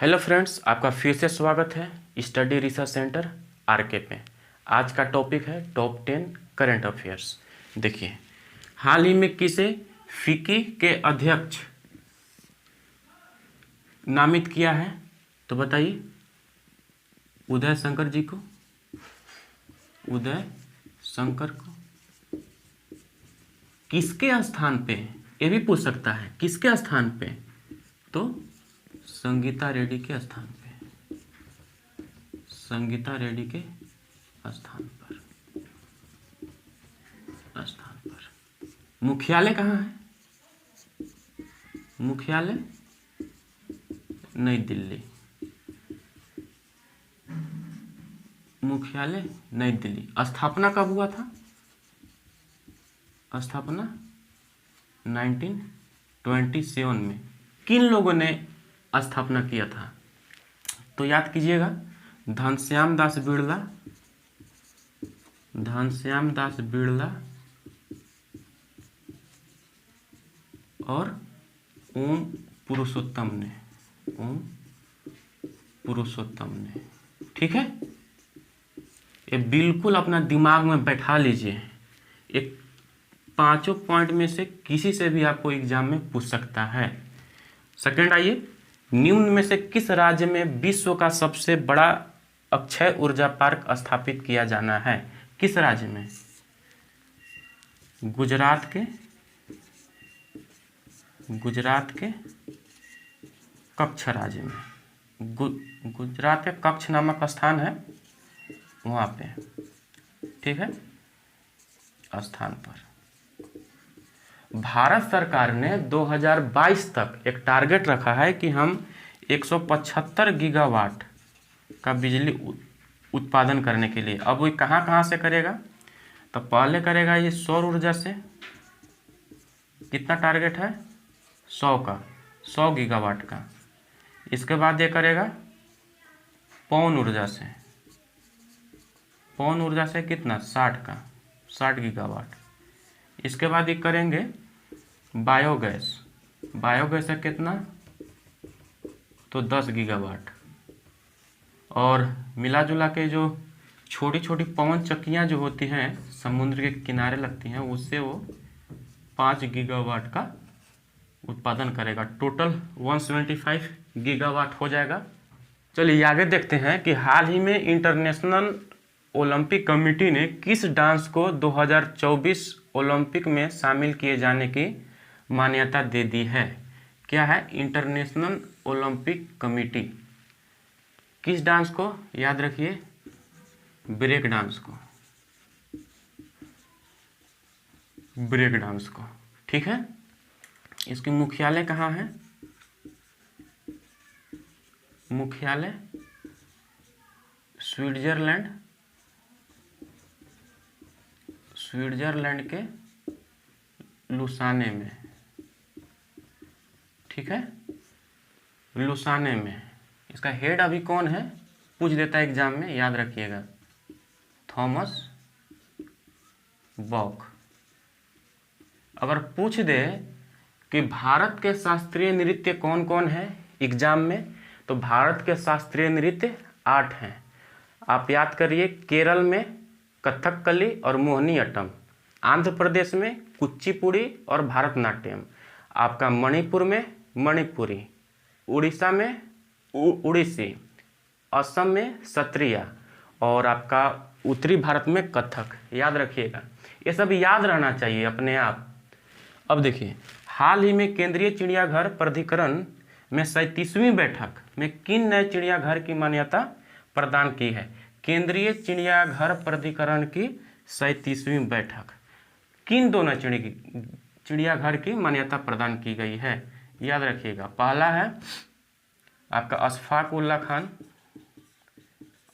Hello friends, आपका फिर से स्वागत है स्टडी रिसर्च सेंटर आरके पे। आज का टॉपिक है टॉप 10 करंट अफेयर्स। देखिए, हाल ही में किसे फिक्की के अध्यक्ष नामित किया है? तो बताइए। उदय शंकर जी को, उदय शंकर को। किसके स्थान पे? ये भी पूछ सकता है, किसके स्थान पे? तो संगीता रेड्डी के स्थान पे, संगीता रेड्डी के स्थान पर। मुख्यालय कहाँ है? मुख्यालय नई दिल्ली, मुख्यालय नई दिल्ली। स्थापना कब हुआ था? स्थापना 1927 में। किन लोगों ने स्थापना किया था? तो याद कीजिएगा, घनश्याम दास बिड़ला, घनश्याम दास बिड़ला और ओम पुरुषोत्तम ने, ओम पुरुषोत्तम ने। ठीक है, ये बिल्कुल अपना दिमाग में बैठा लीजिए। एक पांचों पॉइंट में से किसी से भी आपको एग्जाम में पूछ सकता है। सेकंड आइए, निम्न में से किस राज्य में विश्व का सबसे बड़ा अक्षय ऊर्जा पार्क स्थापित किया जाना है? किस राज्य में? गुजरात के, गुजरात के कच्छ राज्य में। गुजरात के कच्छ नामक स्थान है, वहाँ पे। ठीक है, स्थान पर। भारत सरकार ने 2022 तक एक टारगेट रखा है कि हम 175 गीगावाट का बिजली उत्पादन करने के लिए। अब वो कहाँ कहाँ से करेगा? तो पहले करेगा ये सौर ऊर्जा से। कितना टारगेट है? 100 का, 100 गीगावाट का। इसके बाद ये करेगा पवन ऊर्जा से। पवन ऊर्जा से कितना? 60 का, 60 गीगावाट। इसके बाद ये करेंगे बायोगैस। बायोगैस है कितना? तो 10 गीगावाट। और मिला जुला के जो छोटी छोटी पवन चक्कियाँ जो होती हैं समुद्र के किनारे लगती हैं, उससे वो 5 गीगावाट का उत्पादन करेगा। टोटल 175 गीगावाट हो जाएगा। चलिए आगे देखते हैं कि हाल ही में इंटरनेशनल ओलंपिक कमेटी ने किस डांस को 2024 ओलंपिक में शामिल किए जाने की मान्यता दे दी है? क्या है? इंटरनेशनल ओलंपिक कमेटी किस डांस को? याद रखिए, ब्रेक डांस को, ब्रेक डांस को। ठीक है, इसकी मुख्यालय कहाँ है? मुख्यालय स्विट्जरलैंड, स्विट्जरलैंड के लुसाने में। ठीक है, लुसाने में। इसका हेड अभी कौन है? पूछ देता है एग्जाम में, याद रखिएगा, थॉमस बॉक। अगर पूछ दे कि भारत के शास्त्रीय नृत्य कौन कौन है एग्जाम में, तो भारत के शास्त्रीय नृत्य 8 हैं। आप याद करिए, केरल में कथकली और मोहिनीअट्टम, आंध्र प्रदेश में कुचिपुड़ी और भरतनाट्यम, आपका मणिपुर में मणिपुरी, उड़ीसा में उड़ीसी, असम में सत्रिया, और आपका उत्तरी भारत में कथक। याद रखिएगा, ये सब याद रहना चाहिए अपने आप। अब देखिए, हाल ही में केंद्रीय चिड़ियाघर प्राधिकरण में 37वीं बैठक में किन नए चिड़ियाघर की मान्यता प्रदान की है? केंद्रीय चिड़ियाघर प्राधिकरण की 37वीं बैठक किन दोनों चिड़ियाघर की मान्यता प्रदान की गई है? याद रखिएगा, पहला है आपका अशफाक उल्ला खान,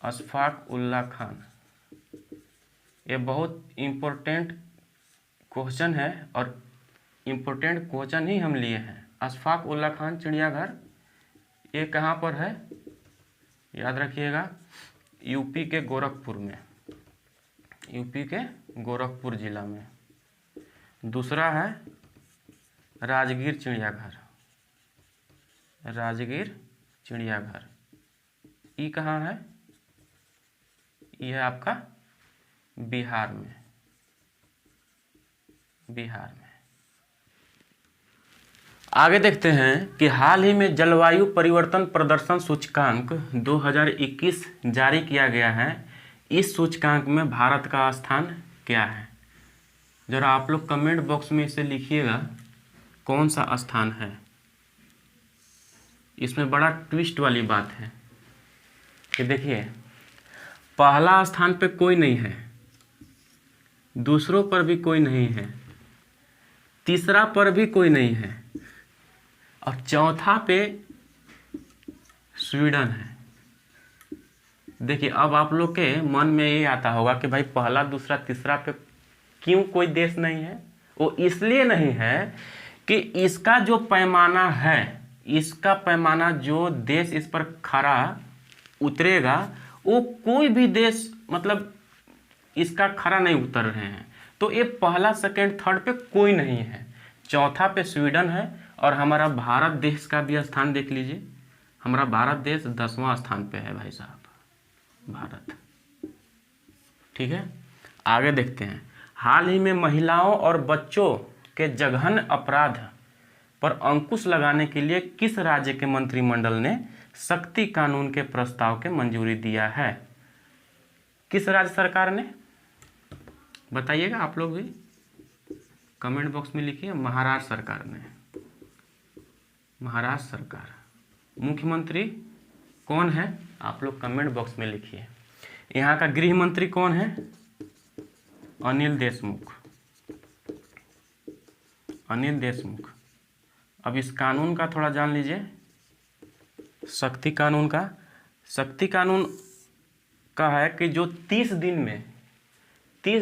अशफाक उल्ला खान। ये बहुत इम्पोर्टेंट क्वेश्चन है और इम्पोर्टेंट क्वेश्चन ही हम लिए हैं। अशफाक उल्ला खान चिड़ियाघर ये कहाँ पर है? याद रखिएगा, यूपी के गोरखपुर में, यूपी के गोरखपुर जिला में। दूसरा है राजगीर चिड़ियाघर, राजगीर चिड़ियाघर। ये कहाँ है? ये है आपका बिहार में, बिहार में। आगे देखते हैं कि हाल ही में जलवायु परिवर्तन प्रदर्शन सूचकांक 2021 जारी किया गया है। इस सूचकांक में भारत का स्थान क्या है? जरा आप लोग कमेंट बॉक्स में इसे लिखिएगा कौन सा स्थान है। इसमें बड़ा ट्विस्ट वाली बात है कि देखिए, पहला स्थान पे कोई नहीं है, दूसरों पर भी कोई नहीं है, तीसरा पर भी कोई नहीं है, और चौथा पे स्वीडन है। देखिए, अब आप लोग के मन में ये आता होगा कि भाई पहला दूसरा तीसरा पे क्यों कोई देश नहीं है? वो इसलिए नहीं है कि इसका जो पैमाना है, इसका पैमाना जो देश इस पर खरा उतरेगा, वो कोई भी देश मतलब इसका खरा नहीं उतर रहे हैं। तो ये पहला सेकंड थर्ड पे कोई नहीं है, चौथा पे स्वीडन है, और हमारा भारत देश का भी स्थान देख लीजिए। हमारा भारत देश 10वां स्थान पे है भाई साहब, भारत। ठीक है, आगे देखते हैं। हाल ही में महिलाओं और बच्चों के जघन्य अपराध पर अंकुश लगाने के लिए किस राज्य के मंत्रिमंडल ने शक्ति कानून के प्रस्ताव के मंजूरी दिया है? किस राज्य सरकार ने? बताइएगा आप लोग भी, कमेंट बॉक्स में लिखिए। महाराष्ट्र सरकार ने, महाराष्ट्र सरकार। मुख्यमंत्री कौन है? आप लोग कमेंट बॉक्स में लिखिए। यहाँ का गृह मंत्री कौन है? अनिल देशमुख, अनिल देशमुख। अब इस कानून का थोड़ा जान लीजिए, शक्ति कानून का। शक्ति कानून का है कि जो 30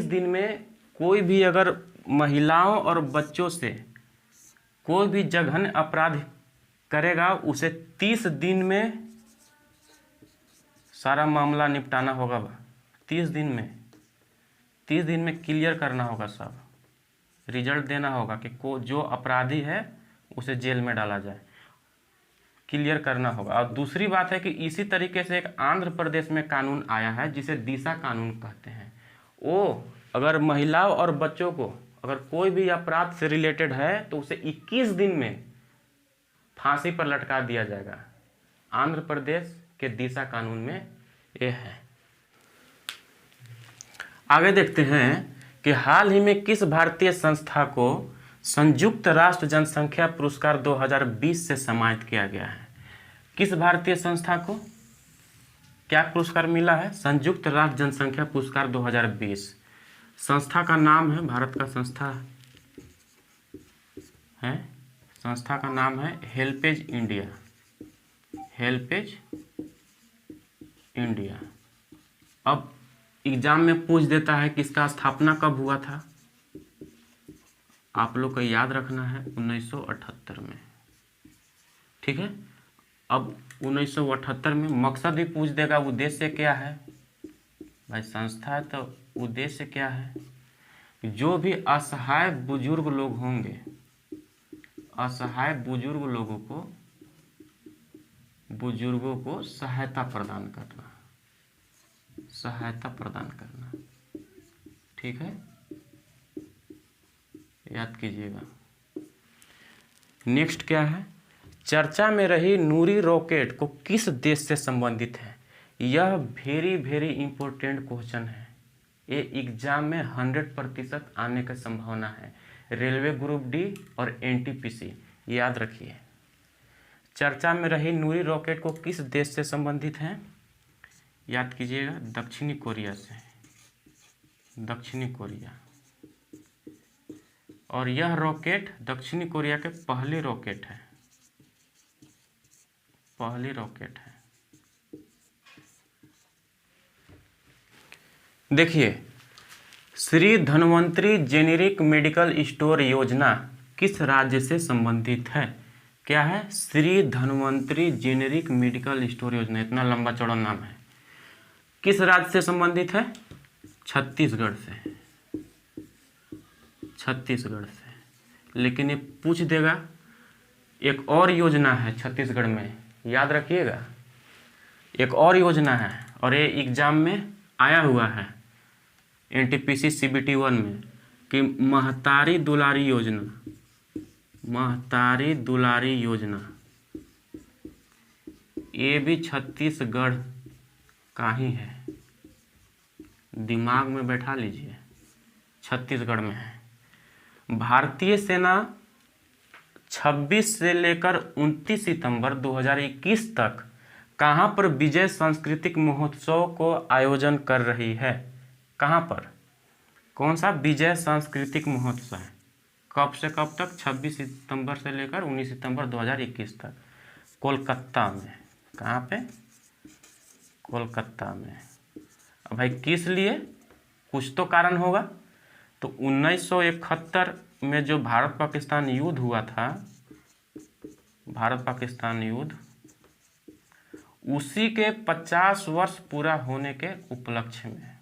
दिन में कोई भी अगर महिलाओं और बच्चों से कोई भी जघन्य अपराध करेगा, उसे 30 दिन में सारा मामला निपटाना होगा। 30 दिन में क्लियर करना होगा, सब रिजल्ट देना होगा कि जो अपराधी है उसे जेल में डाला जाए, क्लियर करना होगा। और दूसरी बात है कि इसी तरीके से एक आंध्र प्रदेश में कानून आया है जिसे दिशा कानून कहते हैं। वो अगर महिलाओं और बच्चों को अगर कोई भी अपराध से रिलेटेड है तो उसे 21 दिन में फांसी पर लटका दिया जाएगा। आंध्र प्रदेश के दिशा कानून में ये है। आगे देखते हैं कि हाल ही में किस भारतीय संस्था को संयुक्त राष्ट्र जनसंख्या पुरस्कार 2020 से सम्मानित किया गया है? किस भारतीय संस्था को क्या पुरस्कार मिला है? संयुक्त राष्ट्र जनसंख्या पुरस्कार 2020। संस्था का नाम है, भारत का संस्था है, संस्था का नाम है हेल्पेज इंडिया, हेल्पेज इंडिया। अब एग्जाम में पूछ देता है कि इसका स्थापना कब हुआ था? आप लोग को याद रखना है 1978 में। ठीक है, अब 1978 में मकसद भी पूछ देगा, उद्देश्य क्या है भाई? संस्था है तो उद्देश्य क्या है? जो भी असहाय बुजुर्ग लोग होंगे, असहाय बुजुर्गों को सहायता प्रदान करना, सहायता प्रदान करना। ठीक है, याद कीजिएगा। नेक्स्ट क्या है? चर्चा में रही नूरी रॉकेट को किस देश से संबंधित है? यह वेरी इंपॉर्टेंट क्वेश्चन है। ये एग्जाम में 100% आने की संभावना है। रेलवे ग्रुप डी और एनटीपीसी, याद रखिए। चर्चा में रही नूरी रॉकेट को किस देश से संबंधित है? याद कीजिएगा, दक्षिणी कोरिया से, दक्षिणी कोरिया। और यह रॉकेट दक्षिणी कोरिया के पहली रॉकेट है, पहली रॉकेट है। देखिए, Shri Dhanvantari generic medical store योजना किस राज्य से संबंधित है? क्या है? Shri Dhanvantari generic medical store योजना, इतना लंबा चौड़ा नाम है। किस राज्य से संबंधित है? छत्तीसगढ़ से, छत्तीसगढ़ से। लेकिन ये पूछ देगा एक और योजना है छत्तीसगढ़ में, याद रखिएगा। एक और योजना है और ये एग्जाम में आया हुआ है NTPC CBT 1 में कि महतारी दुलारी योजना, महतारी दुलारी योजना, ये भी छत्तीसगढ़ का ही है, दिमाग में बैठा लीजिए, छत्तीसगढ़ में है। भारतीय सेना 26 से लेकर 29 सितंबर 2021 तक कहाँ पर विजय सांस्कृतिक महोत्सव को आयोजन कर रही है? कहाँ पर? कौन सा विजय सांस्कृतिक महोत्सव है? कब से कब तक? 26 सितंबर से लेकर 19 सितंबर 2021 तक कोलकाता में। कहाँ पे? कोलकाता में। अब भाई किस लिए? कुछ तो कारण होगा। तो 1971 में जो भारत पाकिस्तान युद्ध हुआ था, भारत पाकिस्तान युद्ध, उसी के 50 वर्ष पूरा होने के उपलक्ष्य में,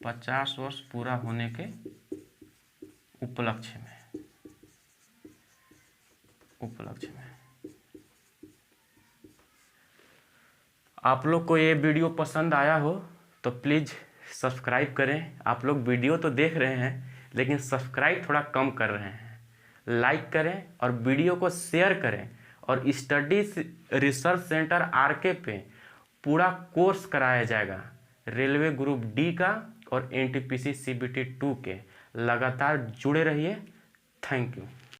50 वर्ष पूरा होने के उपलक्ष्य में आप लोग को ये वीडियो पसंद आया हो तो प्लीज़ सब्सक्राइब करें। आप लोग वीडियो तो देख रहे हैं लेकिन सब्सक्राइब थोड़ा कम कर रहे हैं। लाइक करें और वीडियो को शेयर करें। और स्टडीज रिसर्च सेंटर RK पे पूरा कोर्स कराया जाएगा रेलवे ग्रुप D का और NTPC CBT 2 के। लगातार जुड़े रहिए। Thank you.